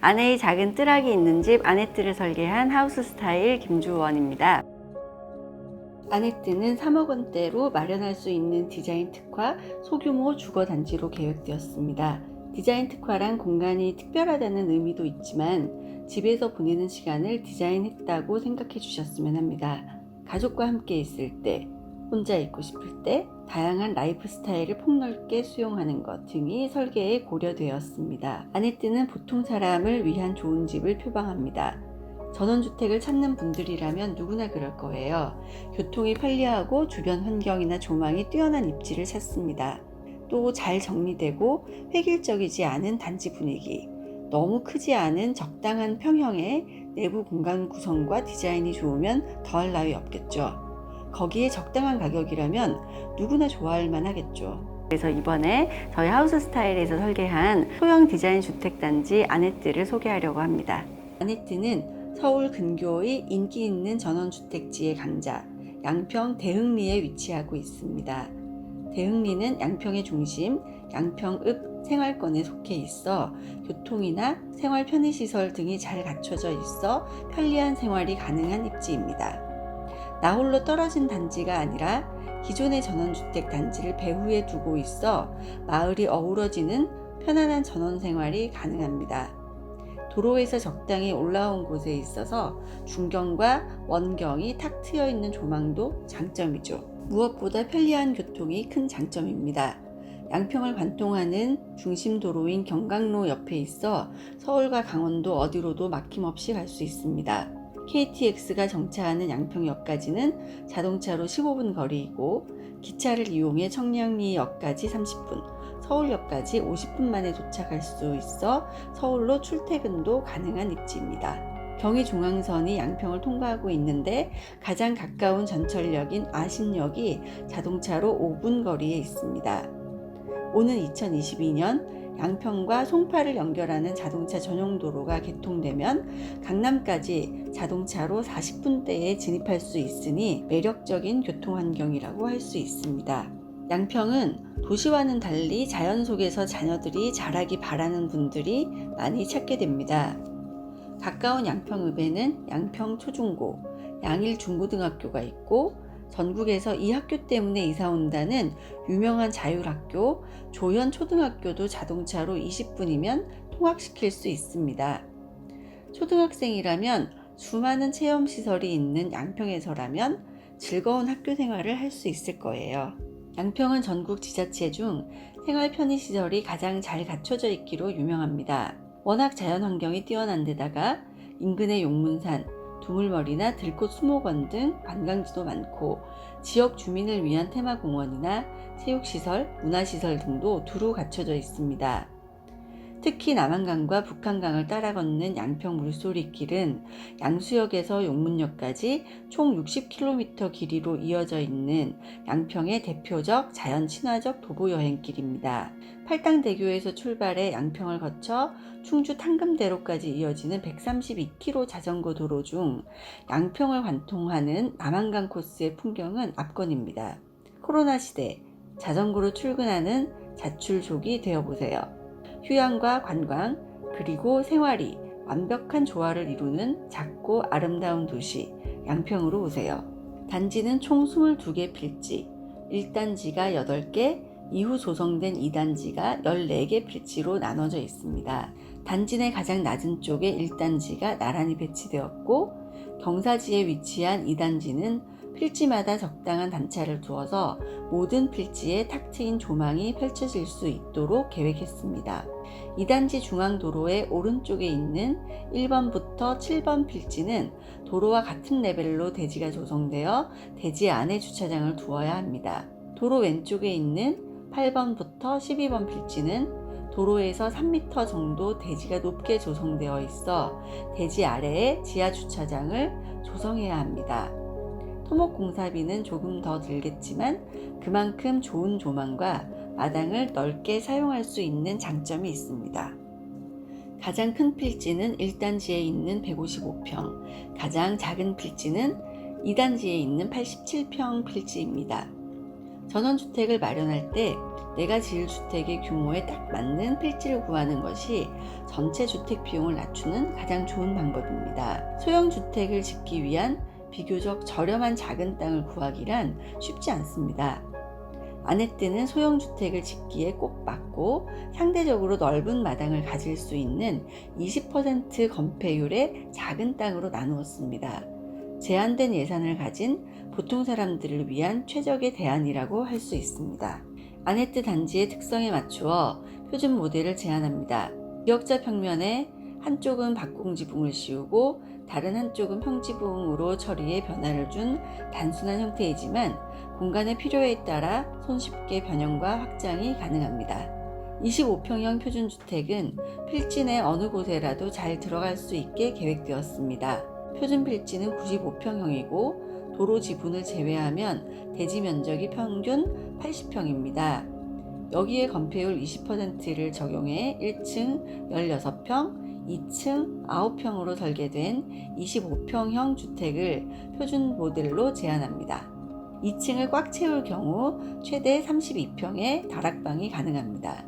아내의 작은 뜰락이 있는 집 아내뜰을 설계한 하우스 스타일 김주원입니다. 아내뜰은 3억 원대로 마련할 수 있는 디자인 특화 소규모 주거단지로 계획되었습니다. 디자인 특화란 공간이 특별하다는 의미도 있지만 집에서 보내는 시간을 디자인했다고 생각해 주셨으면 합니다. 가족과 함께 있을 때, 혼자 있고 싶을 때 다양한 라이프 스타일을 폭넓게 수용하는 것 등이 설계에 고려되었습니다. 아내뜰은 보통 사람을 위한 좋은 집을 표방합니다. 전원주택을 찾는 분들이라면 누구나 그럴 거예요. 교통이 편리하고 주변 환경이나 조망이 뛰어난 입지를 찾습니다. 또 잘 정리되고 획일적이지 않은 단지 분위기, 너무 크지 않은 적당한 평형의 내부 공간 구성과 디자인이 좋으면 더할 나위 없겠죠. 거기에 적당한 가격이라면 누구나 좋아할 만하겠죠. 그래서 이번에 저희 하우스 스타일에서 설계한 소형 디자인 주택단지 아내뜰을 소개하려고 합니다. 아내뜰은 서울 근교의 인기 있는 전원주택지의 강자 양평 대흥리에 위치하고 있습니다. 대흥리는 양평의 중심, 양평읍 생활권에 속해 있어 교통이나 생활 편의시설 등이 잘 갖춰져 있어 편리한 생활이 가능한 입지입니다. 나홀로 떨어진 단지가 아니라 기존의 전원주택 단지를 배후에 두고 있어 마을이 어우러지는 편안한 전원 생활이 가능합니다. 도로에서 적당히 올라온 곳에 있어서 중경과 원경이 탁 트여 있는 조망도 장점이죠. 무엇보다 편리한 교통이 큰 장점입니다. 양평을 관통하는 중심 도로인 경강로 옆에 있어 서울과 강원도 어디로도 막힘없이 갈 수 있습니다. KTX가 정차하는 양평역까지는 자동차로 15분 거리이고 기차를 이용해 청량리역까지 30분, 서울역까지 50분 만에 도착할 수 있어 서울로 출퇴근도 가능한 입지입니다. 경의중앙선이 양평을 통과하고 있는데 가장 가까운 전철역인 아신역이 자동차로 5분 거리에 있습니다. 오는 2022년 양평과 송파를 연결하는 자동차 전용 도로가 개통되면 강남까지 자동차로 40분대에 진입할 수 있으니 매력적인 교통환경이라고 할 수 있습니다. 양평은 도시와는 달리 자연 속에서 자녀들이 자라기 바라는 분들이 많이 찾게 됩니다. 가까운 양평읍에는 양평초중고, 양일중고등학교가 있고 전국에서 이 학교 때문에 이사 온다는 유명한 자율학교 조현초등학교도 자동차로 20분이면 통학시킬 수 있습니다. 초등학생이라면 수많은 체험시설이 있는 양평에서라면 즐거운 학교 생활을 할 수 있을 거예요. 양평은 전국 지자체 중 생활 편의시설이 가장 잘 갖춰져 있기로 유명합니다. 워낙 자연환경이 뛰어난 데다가 인근의 용문산, 두물머리나 들꽃 수목원 등 관광지도 많고 지역 주민을 위한 테마공원이나 체육시설, 문화시설 등도 두루 갖춰져 있습니다. 특히 남한강과 북한강을 따라 걷는 양평 물소리길은 양수역에서 용문역까지 총 60km 길이로 이어져 있는 양평의 대표적 자연 친화적 도보 여행길입니다. 팔당대교에서 출발해 양평을 거쳐 충주 탕금대로까지 이어지는 132km 자전거 도로 중 양평을 관통하는 남한강 코스의 풍경은 압권입니다. 코로나 시대 자전거로 출근하는 자출족이 되어보세요. 휴양과 관광 그리고 생활이 완벽한 조화를 이루는 작고 아름다운 도시 양평으로 오세요. 단지는 총 22개 필지, 1단지가 8개, 이후 조성된 2단지가 14개 필지로 나눠져 있습니다. 단지 내 가장 낮은 쪽에 1단지가 나란히 배치되었고 경사지에 위치한 2단지는 필지마다 적당한 단차를 두어서 모든 필지에 탁 트인 조망이 펼쳐질 수 있도록 계획했습니다. 2단지 중앙도로의 오른쪽에 있는 1번부터 7번 필지는 도로와 같은 레벨로 대지가 조성되어 대지 안에 주차장을 두어야 합니다. 도로 왼쪽에 있는 8번부터 12번 필지는 도로에서 3m 정도 대지가 높게 조성되어 있어 대지 아래에 지하 주차장을 조성해야 합니다. 토목공사비는 조금 더 들겠지만 그만큼 좋은 조망과 마당을 넓게 사용할 수 있는 장점이 있습니다. 가장 큰 필지는 1단지에 있는 155평, 가장 작은 필지는 2단지에 있는 87평 필지입니다. 전원주택을 마련할 때 내가 지을 주택의 규모에 딱 맞는 필지를 구하는 것이 전체 주택 비용을 낮추는 가장 좋은 방법입니다. 소형 주택을 짓기 위한 비교적 저렴한 작은 땅을 구하기란 쉽지 않습니다. 아네뜨는 소형 주택을 짓기에 꼭 맞고 상대적으로 넓은 마당을 가질 수 있는 20% 건폐율의 작은 땅으로 나누었습니다. 제한된 예산을 가진 보통 사람들을 위한 최적의 대안이라고 할 수 있습니다. 아네뜨 단지의 특성에 맞추어 표준 모델을 제안합니다. 기역자 평면에 한쪽은 박공지붕을 씌우고 다른 한쪽은 평지붕으로 처리해 변화를 준 단순한 형태이지만 공간의 필요에 따라 손쉽게 변형과 확장이 가능합니다. 25평형 표준주택은 필지 내 어느 곳에라도 잘 들어갈 수 있게 계획되었습니다. 표준 필지는 95평형이고 도로 지분을 제외하면 대지 면적이 평균 80평입니다. 여기에 건폐율 20%를 적용해 1층 16평, 2층 9평으로 설계된 25평형 주택을 표준 모델로 제안합니다. 2층을 꽉 채울 경우 최대 32평의 다락방이 가능합니다.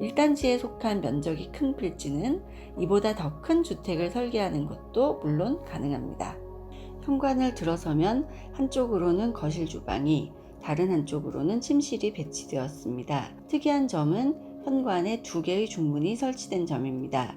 1단지에 속한 면적이 큰 필지는 이보다 더 큰 주택을 설계하는 것도 물론 가능합니다. 현관을 들어서면 한쪽으로는 거실 주방이, 다른 한쪽으로는 침실이 배치되었습니다. 특이한 점은 현관에 2개의 중문이 설치된 점입니다.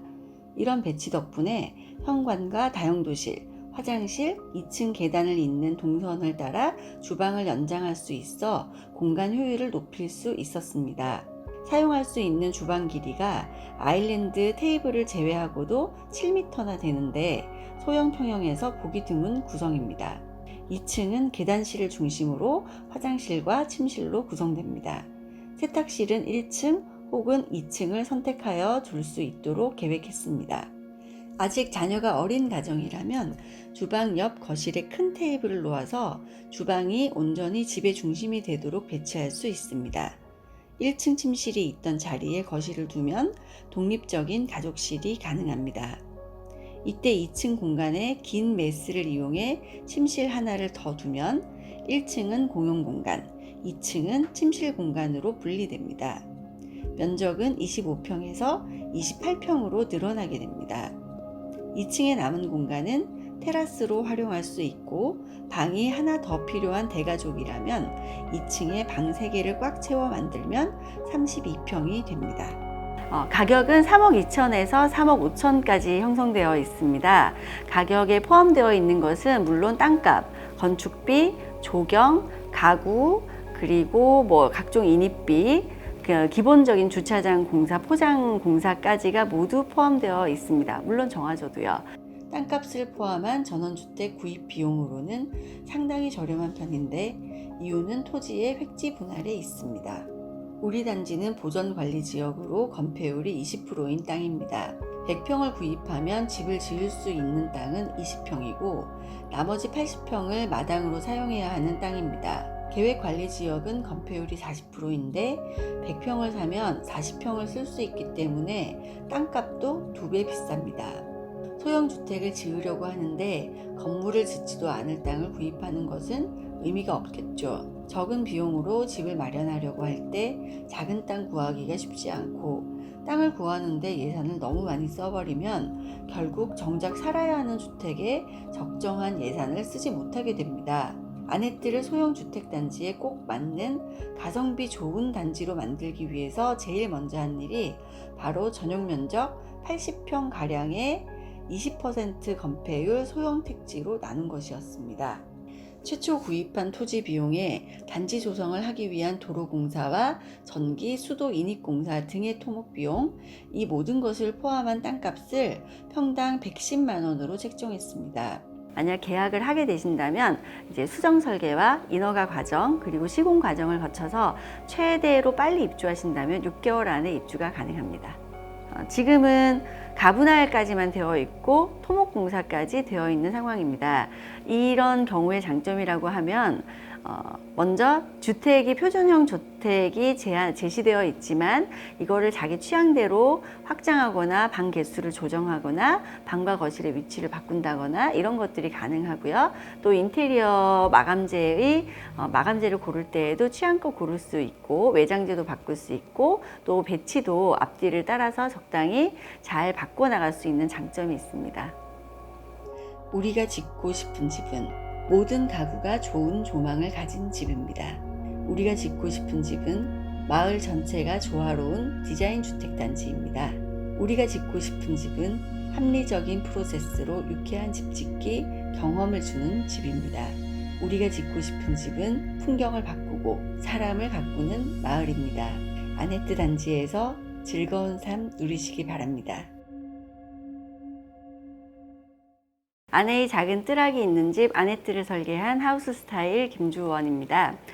이런 배치 덕분에 현관과 다용도실, 화장실, 2층 계단을 잇는 동선을 따라 주방을 연장할 수 있어 공간 효율을 높일 수 있었습니다. 사용할 수 있는 주방 길이가 아일랜드 테이블을 제외하고도 7m나 되는데 소형 평형에서 보기 드문 구성입니다. 2층은 계단실을 중심으로 화장실과 침실로 구성됩니다. 세탁실은 1층 혹은 2층을 선택하여 둘 수 있도록 계획했습니다. 아직 자녀가 어린 가정이라면 주방 옆 거실에 큰 테이블을 놓아서 주방이 온전히 집의 중심이 되도록 배치할 수 있습니다. 1층 침실이 있던 자리에 거실을 두면 독립적인 가족실이 가능합니다. 이때 2층 공간에 긴 메스를 이용해 침실 하나를 더 두면 1층은 공용 공간, 2층은 침실 공간으로 분리됩니다. 면적은 25평에서 28평으로 늘어나게 됩니다. 2층에 남은 공간은 테라스로 활용할 수 있고 방이 하나 더 필요한 대가족이라면 2층에 방 3개를 꽉 채워 만들면 32평이 됩니다. 가격은 3억 2천에서 3억 5천까지 형성되어 있습니다. 가격에 포함되어 있는 것은 물론 땅값, 건축비, 조경, 가구, 그리고 각종 인입비, 기본적인 주차장 공사, 포장 공사까지가 모두 포함되어 있습니다. 물론 정화조도요. 땅값을 포함한 전원주택 구입 비용으로는 상당히 저렴한 편인데 이유는 토지의 획지 분할에 있습니다. 우리 단지는 보전관리지역으로 건폐율이 20%인 땅입니다. 100평을 구입하면 집을 지을 수 있는 땅은 20평이고 나머지 80평을 마당으로 사용해야 하는 땅입니다. 계획관리지역은 건폐율이 40%인데 100평을 사면 40평을 쓸 수 있기 때문에 땅값도 2배 비쌉니다. 소형 주택을 지으려고 하는데 건물을 짓지도 않을 땅을 구입하는 것은 의미가 없겠죠. 적은 비용으로 집을 마련하려고 할 때 작은 땅 구하기가 쉽지 않고 땅을 구하는데 예산을 너무 많이 써버리면 결국 정작 살아야 하는 주택에 적정한 예산을 쓰지 못하게 됩니다. 아네뜨를 소형 주택단지에 꼭 맞는 가성비 좋은 단지로 만들기 위해서 제일 먼저 한 일이 바로 전용 면적 80평가량의 20% 건폐율 소형 택지로 나눈 것이었습니다. 최초 구입한 토지 비용에 단지 조성을 하기 위한 도로공사와 전기, 수도 인입공사 등의 토목비용, 이 모든 것을 포함한 땅값을 평당 110만 원으로 책정했습니다. 만약 계약을 하게 되신다면 이제 수정 설계와 인허가 과정 그리고 시공 과정을 거쳐서 최대로 빨리 입주하신다면 6개월 안에 입주가 가능합니다. 지금은 가분할까지만 되어 있고 토목공사까지 되어 있는 상황입니다. 이런 경우의 장점이라고 하면 먼저 주택이 표준형 주택이 제시되어 있지만 이거를 자기 취향대로 확장하거나 방 개수를 조정하거나 방과 거실의 위치를 바꾼다거나 이런 것들이 가능하고요. 또 인테리어 마감재를 고를 때에도 취향껏 고를 수 있고 외장재도 바꿀 수 있고 또 배치도 앞뒤를 따라서 적당히 잘 바꿔 나갈 수 있는 장점이 있습니다. 우리가 짓고 싶은 집은 모든 가구가 좋은 조망을 가진 집입니다. 우리가 짓고 싶은 집은 마을 전체가 조화로운 디자인 주택단지입니다. 우리가 짓고 싶은 집은 합리적인 프로세스로 유쾌한 집짓기 경험을 주는 집입니다. 우리가 짓고 싶은 집은 풍경을 바꾸고 사람을 가꾸는 마을입니다. 아네트 단지에서 즐거운 삶 누리시기 바랍니다. 아내의 작은 뜰락이 있는 집 아네트를 설계한 하우스 스타일 김주원입니다.